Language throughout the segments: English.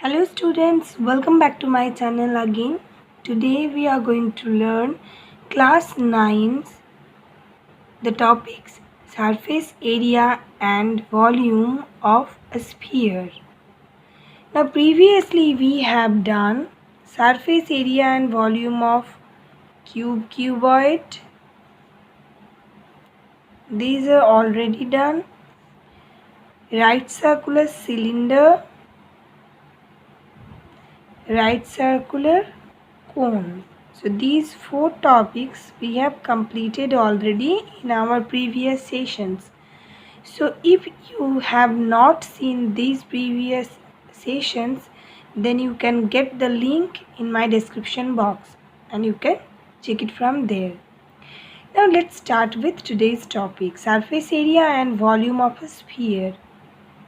Hello students, welcome back to my channel again. Today we are going to learn class 9's the topics surface area and volume of a sphere. Now previously we have done surface area and volume of cuboid. These are already done. Right circular cylinder, right circular cone. So these four topics we have completed already in our previous sessions. So if you have not seen these previous sessions, then you can get the link in my description box and you can check it from there. Now let's start with today's topic, surface area and volume of a sphere.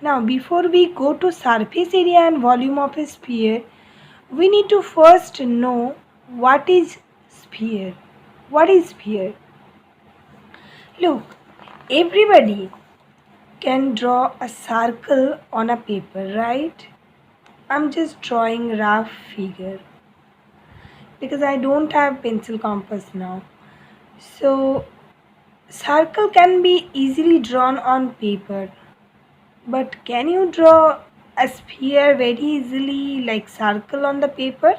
Now before we go to surface area and volume of a sphere, we need to first know what is sphere. What is sphere? Look, everybody can draw a circle on a paper, right? I'm just drawing rough figure because I don't have pencil compass now. So circle can be easily drawn on paper, but can you draw a sphere very easily like circle on the paper?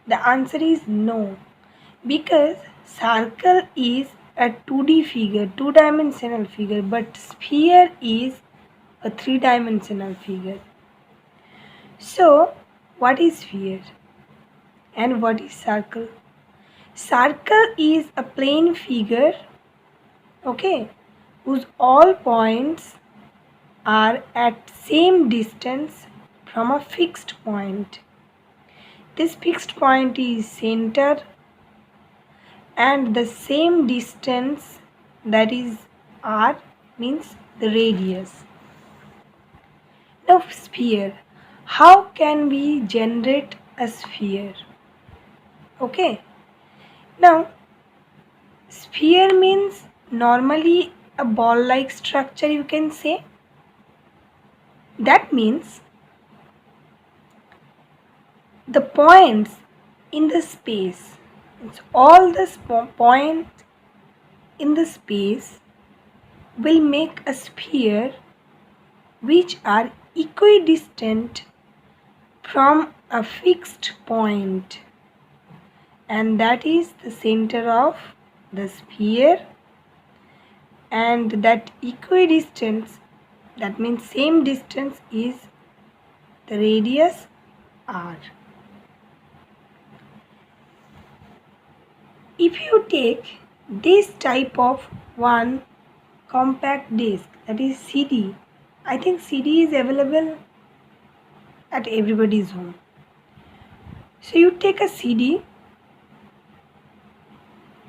The answer is no, because circle is a 2D figure, two-dimensional figure, but sphere is a three-dimensional figure. So, what is sphere and what is circle? Circle is a plane figure, okay, whose all points are at same distance from a fixed point. This fixed point is center and the same distance, that is r, means the radius. Now sphere, how can we generate a sphere? Okay, now sphere means normally a ball like structure, you can say. That means the points in the space, it's all the points in the space will make a sphere which are equidistant from a fixed point, and that is the center of the sphere, and that equidistance, that means same distance, is the radius r. If you take this type of one compact disc, that is CD, I think CD is available at everybody's home. So you take a CD,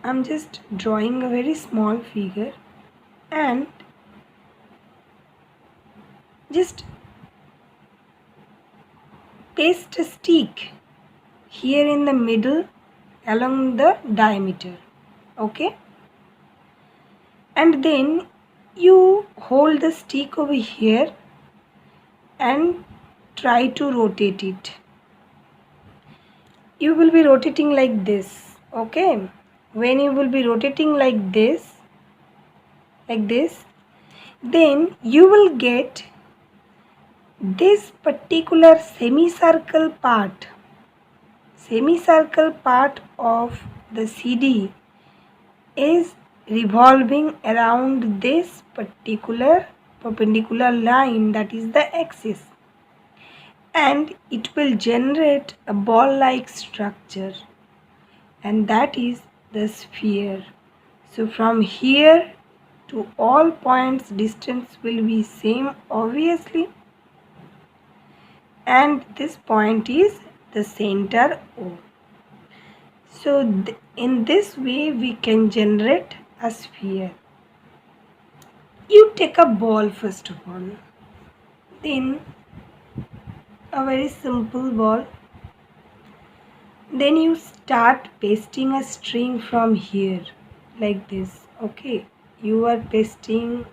I'm just drawing a very small figure, and just paste a stick here in the middle along the diameter, okay, and then you hold the stick over here and try to rotate it. You will be rotating like this, okay. When you will be rotating like this, then you will get this particular semicircle part of the CD is revolving around this particular perpendicular line, that is the axis, and it will generate a ball-like structure, and that is the sphere. So from here to all points distance will be same, obviously, and this point is the center O. So in this way we can generate a sphere. You take a ball first of all, then a very simple ball, then you start pasting a string from here like this, okay. You are pasting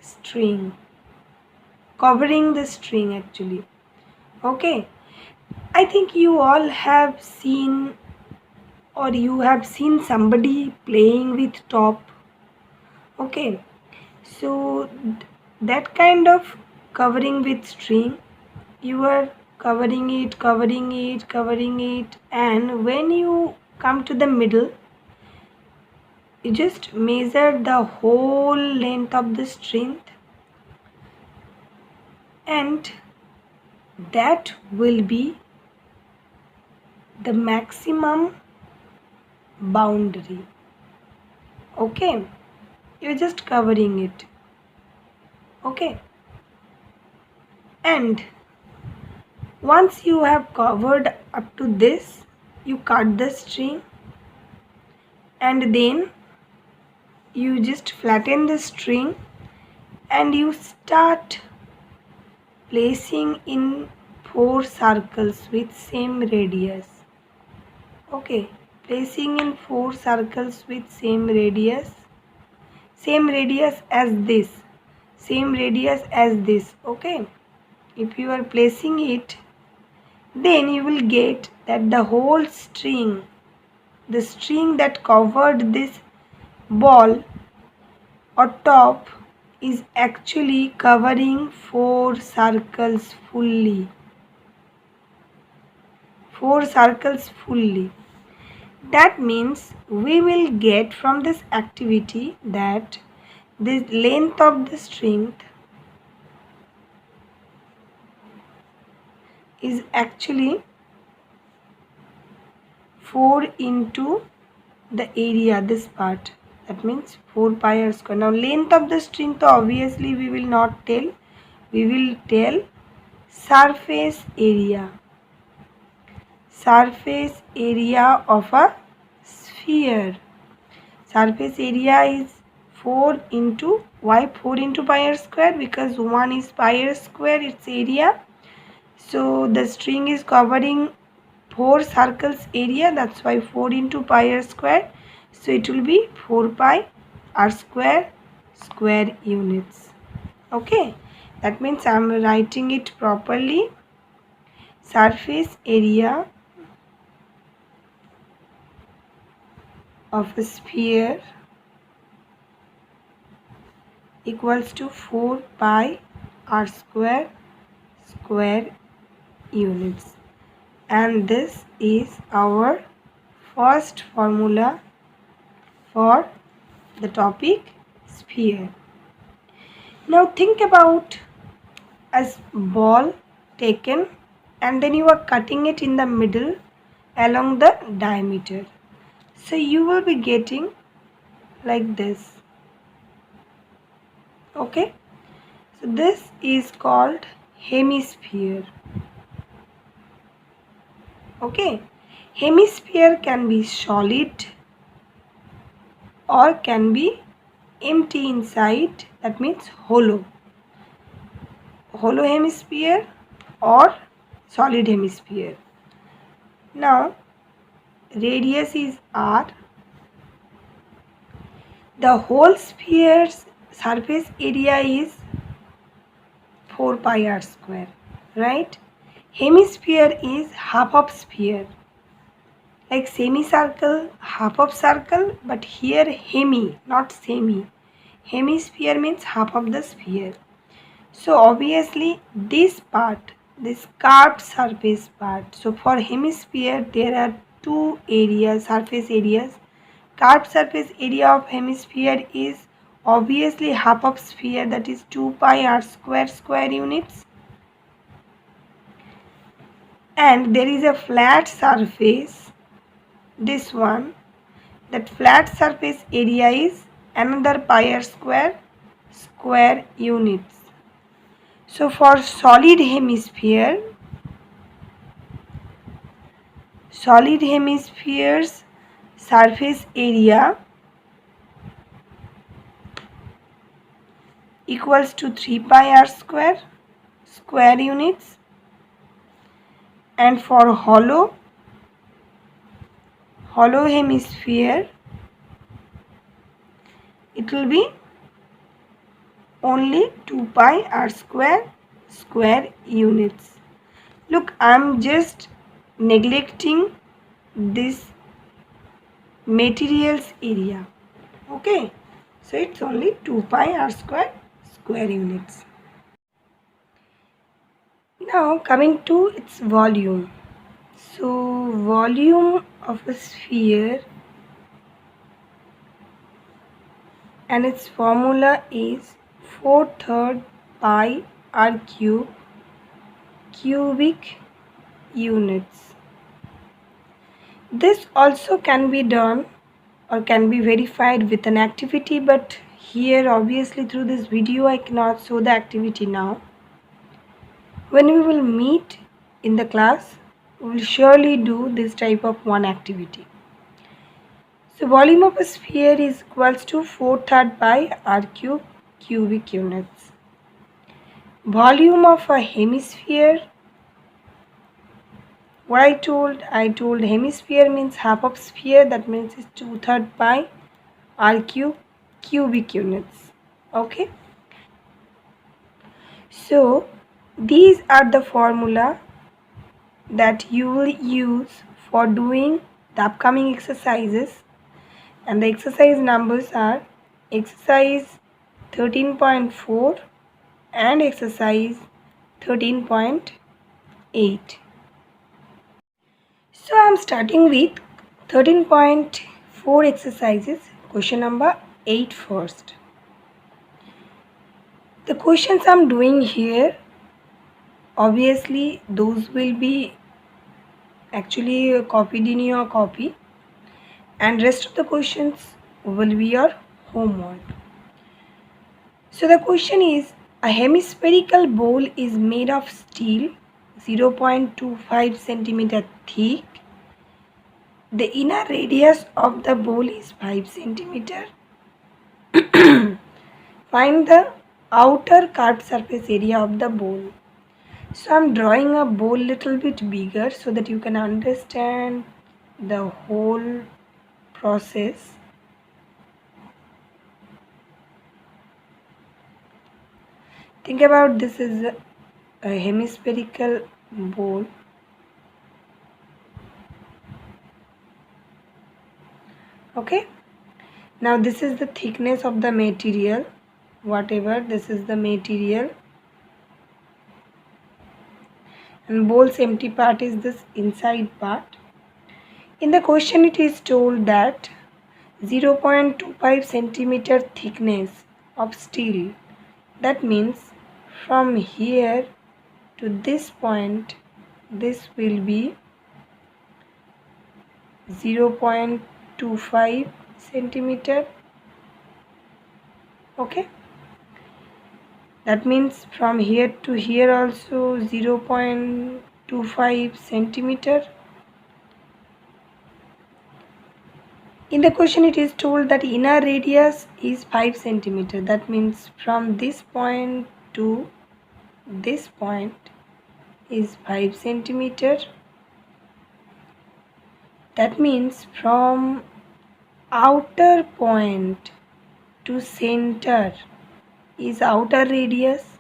a string, covering the string actually, Okay, I think you all have seen or you have seen somebody playing with top. Okay, so that kind of covering with string, you are covering it, covering it, covering it, and when you come to the middle, you just measure the whole length of the string, and that will be the maximum boundary. Okay, you're just covering it. Okay, and once you have covered up to this, you cut the string and then you just flatten the string and you start placing in 4 circles with same radius. Okay, placing in 4 circles with same radius as this, same radius as this. Okay, if you are placing it, then you will get that the whole string, the string that covered this ball or top, is actually covering 4 circles fully. 4 circles fully. That means we will get from this activity that the length of the string is actually 4 into the area, this part. That means 4 pi r square. Now length of the string, so obviously we will not tell. We will tell surface area. Surface area of a sphere. Surface area is 4 into, why 4 into pi r square? Because 1 is pi r square, its area. So the string is covering 4 circles area, that's why 4 into pi r square. So it will be 4 pi r square square units. Okay, that means I am writing it properly. Surface area of a sphere equals to 4 pi r square square units, and this is our first formula for the topic sphere. Now think about a ball taken and then you are cutting it in the middle along the diameter. So you will be getting like this. Okay, so this is called hemisphere. Okay, hemisphere can be solid or can be empty inside, that means hollow hemisphere or solid hemisphere. Now radius is r. The whole sphere's surface area is 4 pi r square, right? Hemisphere is half of sphere, like semicircle, half of circle, but here hemi, not semi. Hemisphere means half of the sphere. So obviously this part, this curved surface part. So for hemisphere there are two areas, surface areas. Curved surface area of hemisphere is obviously half of sphere, that is 2 pi r square square units. And there is a flat surface, this one, that flat surface area is another pi r square square units. So for solid hemisphere's surface area equals to 3 pi r square square units, and for hollow hemisphere it will be only 2 pi r square square units. Look, I'm just neglecting this materials area. Okay, so it's only 2 pi r square units. Now coming to its volume. So volume of a sphere, and its formula is 4/3 pi r cube cubic units. This also can be done or can be verified with an activity, but here obviously through this video I cannot show the activity now. When we will meet in the class, we will surely do this type of one activity. So volume of a sphere is equals to 4/3 pi r cube cubic units. Volume of a hemisphere, what I told hemisphere means half of sphere, that means it's 2/3 pi r cube cubic units. Okay, so these are the formula that you will use for doing the upcoming exercises, and the exercise numbers are exercise 13.4 and exercise 13.8. So I am starting with 13.4 exercises, question number 8 first. The questions I am doing here, obviously those will be actually copied in your copy, and rest of the questions will be your homework. So the question is, a hemispherical bowl is made of steel 0.25 centimeter thick. The inner radius of the bowl is 5 centimeter. Find the outer curved surface area of the bowl. So I am drawing a bowl little bit bigger so that you can understand the whole process. Think about this is a hemispherical bowl. Okay, now this is the thickness of the material, whatever, this is the material, and bowl's empty part is this inside part. In the question it is told that 0.25 centimeter thickness of steel, that means from here to this point this will be 0.25 centimeter. Okay, that means from here to here also 0.25 centimeter. In the question it is told that inner radius is 5 centimeter, that means from this point to this point is 5 centimeter. That means from outer point to center is outer radius.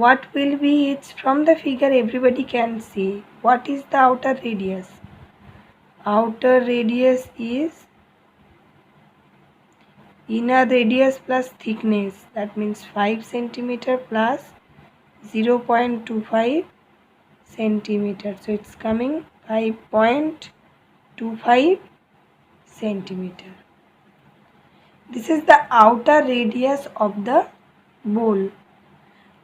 What will be? It's from the figure everybody can see. What is the outer radius? Outer radius is inner radius plus thickness, that means 5 centimeter plus 0.25 centimeter. So it's coming 5.25 centimeter. This is the outer radius of the bowl.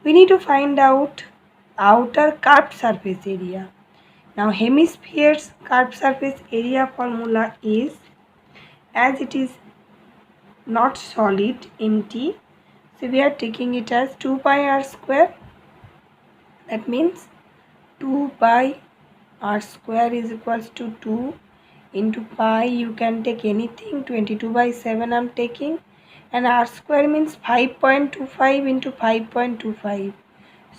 We need to find out outer curved surface area. Now hemisphere's curved surface area formula is, as it is not solid, empty, so we are taking it as 2 pi r square. That means 2 pi r square is equals to 2 into pi, you can take anything, 22/7 I am taking, and r square means 5.25 into 5.25.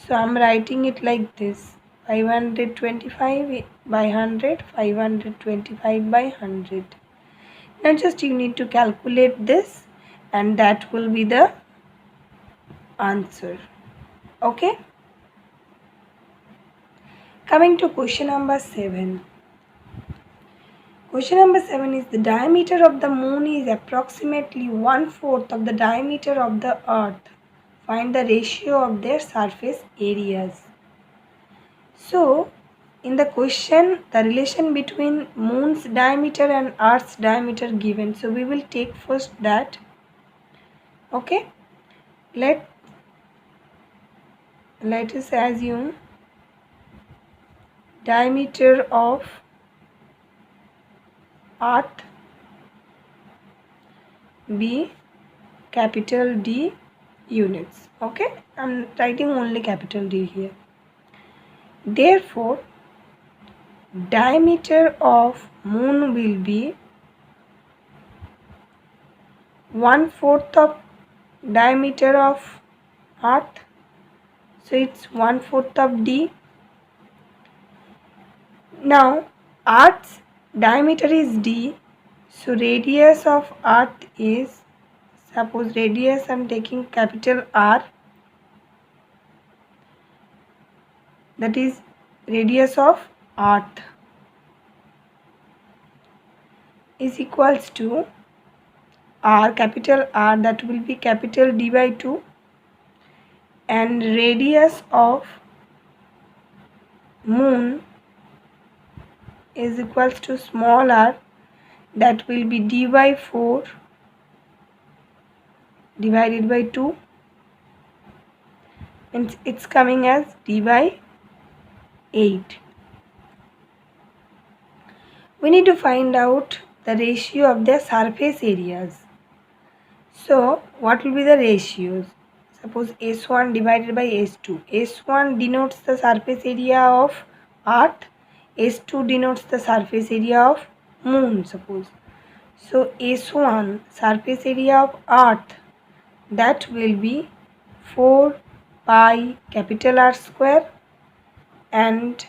So I am writing it like this, 525 by 100, 525 by 100. Now just you need to calculate this and that will be the answer. Okay. Coming to question number 7. Question number 7 is the diameter of the moon is approximately 1/4 of the diameter of the earth. Find the ratio of their surface areas. So, in the question, the relation between moon's diameter and earth's diameter given. So, we will take first that. Okay. Let us assume diameter of earth be capital D units. Okay, I'm writing only capital D here. Therefore, diameter of moon will be 1/4 of diameter of earth. So it's 1/4 of D. Now earth's diameter is D. So radius of earth is, suppose radius I'm taking capital R, that is radius of earth is equals to R, capital R, that will be capital D by 2, and radius of moon is equals to small r, that will be D by 4 divided by 2, and it's coming as D by 8. We need to find out the ratio of their surface areas. So what will be the ratios? Suppose S1 divided by S2. S1 denotes the surface area of earth, S2 denotes the surface area of moon, suppose. So S1 surface area of earth, that will be 4 pi capital R square, and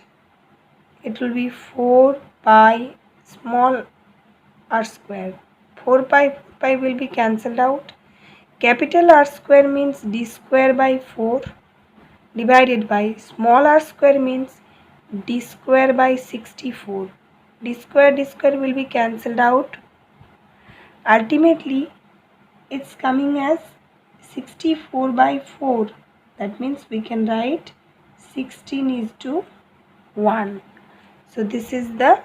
it will be 4 pi small r square. 4 pi will be cancelled out. Capital R square means D square by 4 divided by small r square means D square by 64. D square will be cancelled out. Ultimately, it's coming as 64 by 4. That means we can write 16:1. So this is the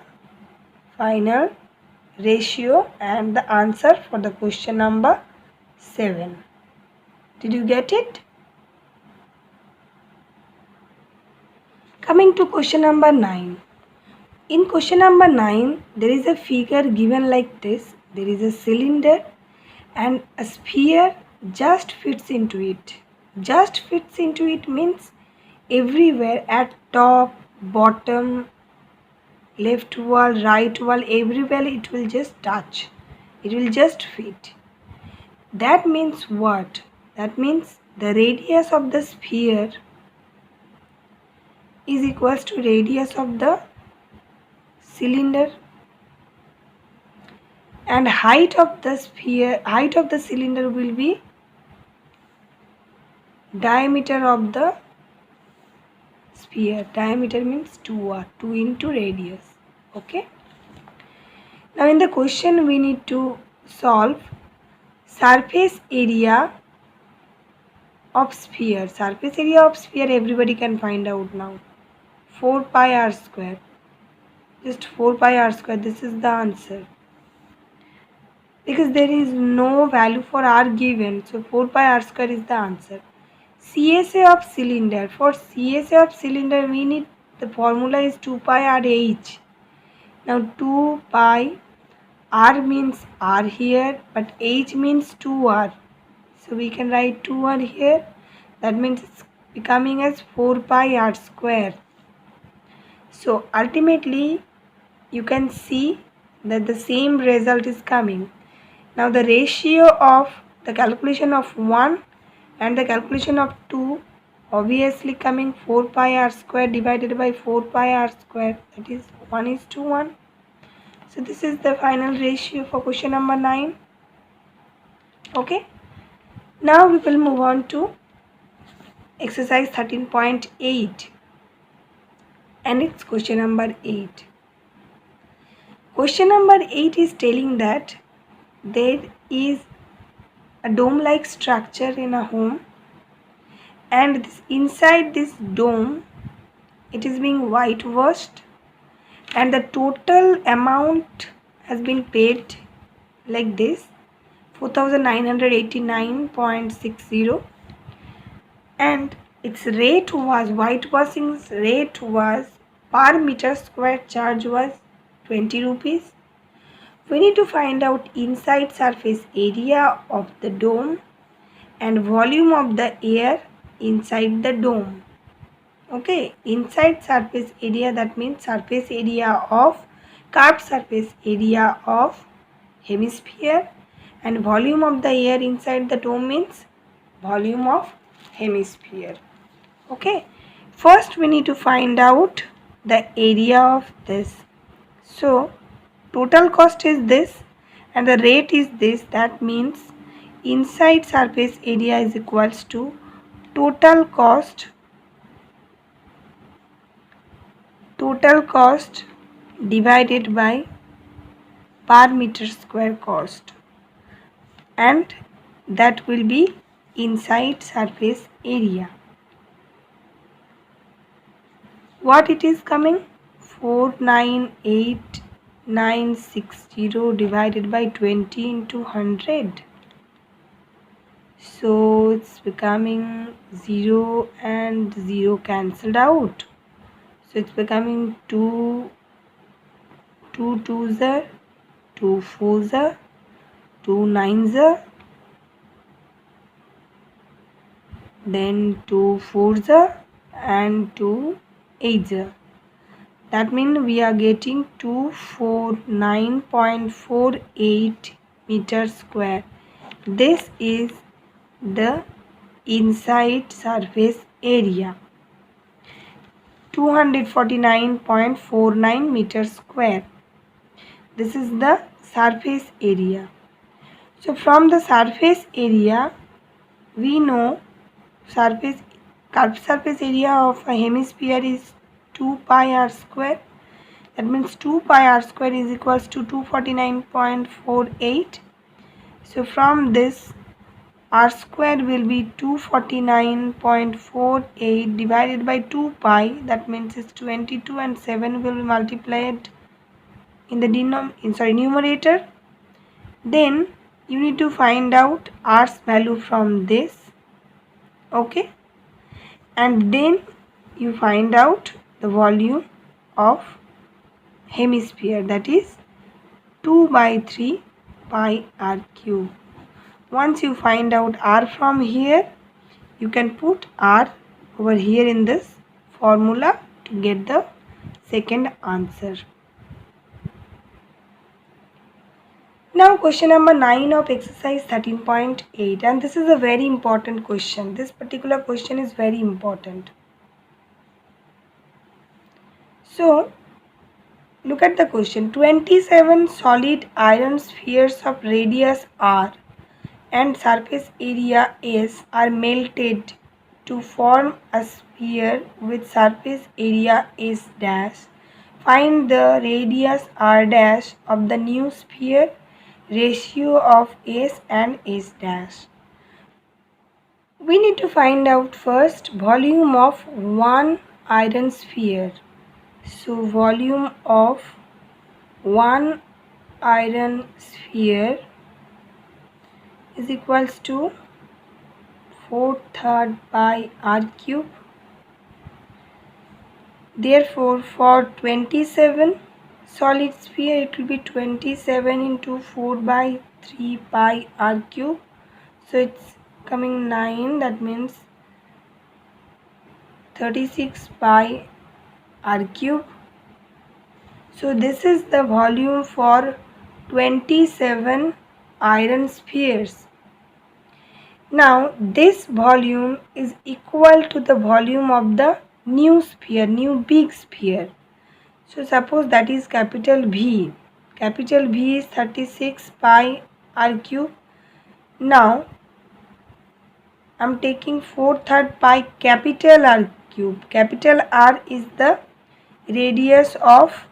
final ratio and the answer for the question number 7. Did you get it? Coming to question number 9. In question number 9, there is a figure given like this. There is a cylinder and a sphere just fits into it. Just fits into it means everywhere, at top, bottom, left wall, right wall, everywhere it will just touch. It will just fit. That means what? That means the radius of the sphere is equals to radius of the cylinder, and height of the cylinder will be diameter of the sphere. Diameter means 2r, 2 into radius. Okay. Now in the question we need to solve surface area of sphere. Surface area of sphere everybody can find out now. 4 pi r square. Just 4 pi r square. This is the answer. Because there is no value for r given. So 4 pi r square is the answer. CSA of cylinder. For CSA of cylinder we need, the formula is 2 pi r h. Now 2 pi r means r here, but h means 2r. So we can write 2r here. That means it's becoming as 4 pi r square. So ultimately you can see that the same result is coming. Now the ratio of the calculation of 1 and the calculation of 2, obviously coming 4 pi r square divided by 4 pi r square, that is 1:1. So this is the final ratio for question number 9. Okay. Now we will move on to exercise 13.8. And it's question number 8. Question number 8 is telling that there is a dome-like structure in a home, and inside this dome it is being whitewashed, and the total amount has been paid like this, 4989.60, and its rate was, whitewashing's rate was, per meter square charge was 20 rupees. We need to find out inside surface area of the dome and volume of the air inside the dome. Okay, inside surface area, that means surface area of, curved surface area of hemisphere, and volume of the air inside the dome means volume of hemisphere. Okay, first we need to find out the area of this. So total cost is this and the rate is this. That means inside surface area is equals to total cost divided by per meter square cost, and that will be inside surface area. What it is coming? 498,960 divided by 20 into 100. So it's becoming 0 and 0 cancelled out. So it's becoming 2 twos are, 2 fours are, 2 nines are, then 2 fours are, and 2 eights are. That means we are getting 249.48 meters square. This is the inside surface area, 249.49 meters square. This is the surface area. So from the surface area, we know curved surface area of a hemisphere is 2 pi r square. That means 2 pi r square is equals to 249.48. So from this, r square will be 249.48 divided by 2 pi. That means it's 22, and 7 will be multiplied in the numerator. Then you need to find out r's value from this. Okay, and then you find out the volume of hemisphere, that is 2 by 3 pi r cube. Once you find out r from here, you can put r over here in this formula to get the second answer. Now question number 9 of exercise 13.8, and this is a very important question. This particular question is very important. So look at the question. 27 solid iron spheres of radius r and surface area s are melted to form a sphere with surface area s dash. Find the radius r dash of the new sphere, ratio of s and s dash. We need to find out first volume of one iron sphere. So volume of one iron sphere is equals to 4/3 pi r cube. Therefore, for 27 solid sphere, it will be 27 into 4 by 3 pi r cube. So it's coming 9. That means 36 pi r cube. So this is the volume for 27 iron spheres. Now this volume is equal to the volume of the new sphere, new big sphere. So suppose that is capital V. Capital V is 36 pi r cube. Now I am taking 4/3 pi capital R cube. Capital R is the radius of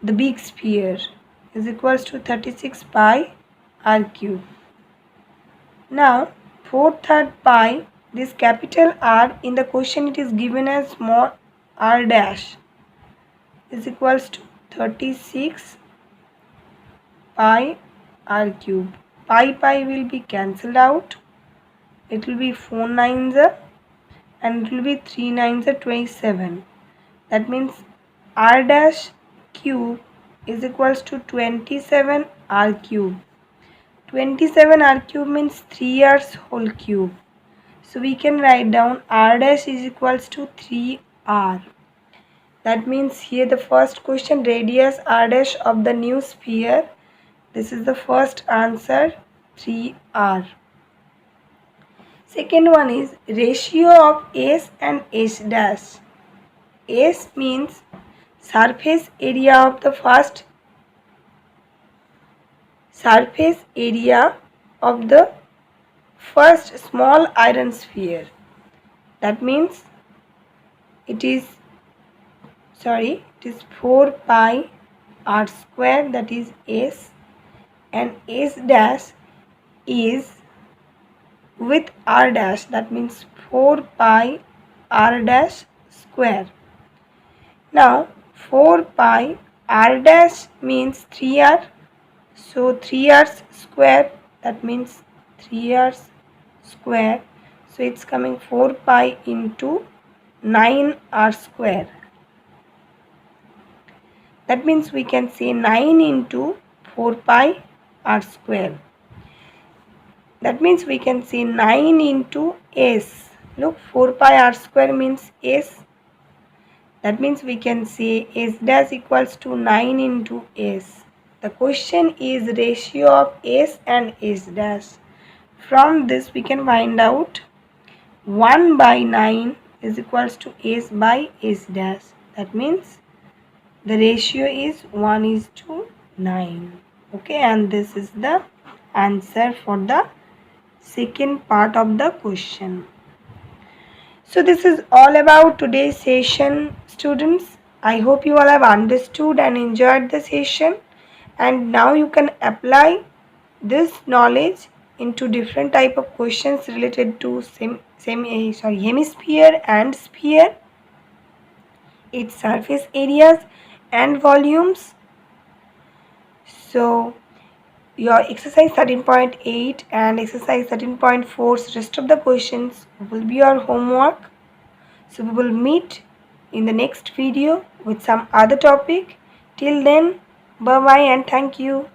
the big sphere is equals to 36 pi r cube. Now 4/3 pi, this capital R in the question it is given as small r dash is equals to 36 pi r cube. Pi will be cancelled out. It will be 4 nines and it will be 3 nines 27. That means r dash cube is equals to 27 r cube. 27 r cube means 3 r's whole cube. So we can write down r dash is equals to 3r. That means here the first question, radius r dash of the new sphere. This is the first answer, 3r. Second one is ratio of S and S dash. S means surface area of the first small iron sphere. That means it is 4 pi r square, that is S, and S dash is with r dash, that means 4 pi r dash square. Now 4 pi r dash means 3r, so 3r square, that means 3r square, so it's coming 4 pi into 9r square. That means we can say 9 into 4 pi r square. That means we can say 9 into S. Look, 4 pi r square means S. That means we can say S dash equals to 9 into S. The question is ratio of S and S dash. From this we can find out 1 by 9 is equals to S by S dash. That means the ratio is 1:9. Okay, and this is the answer for the second part of the question. So this is all about today's session, students. I hope you all have understood and enjoyed the session, and now you can apply this knowledge into different type of questions related to hemisphere and sphere, its surface areas and volumes. So your exercise 13.8 and exercise 13.4's rest of the questions will be your homework. So we will meet in the next video with some other topic. Till then, bye bye and thank you.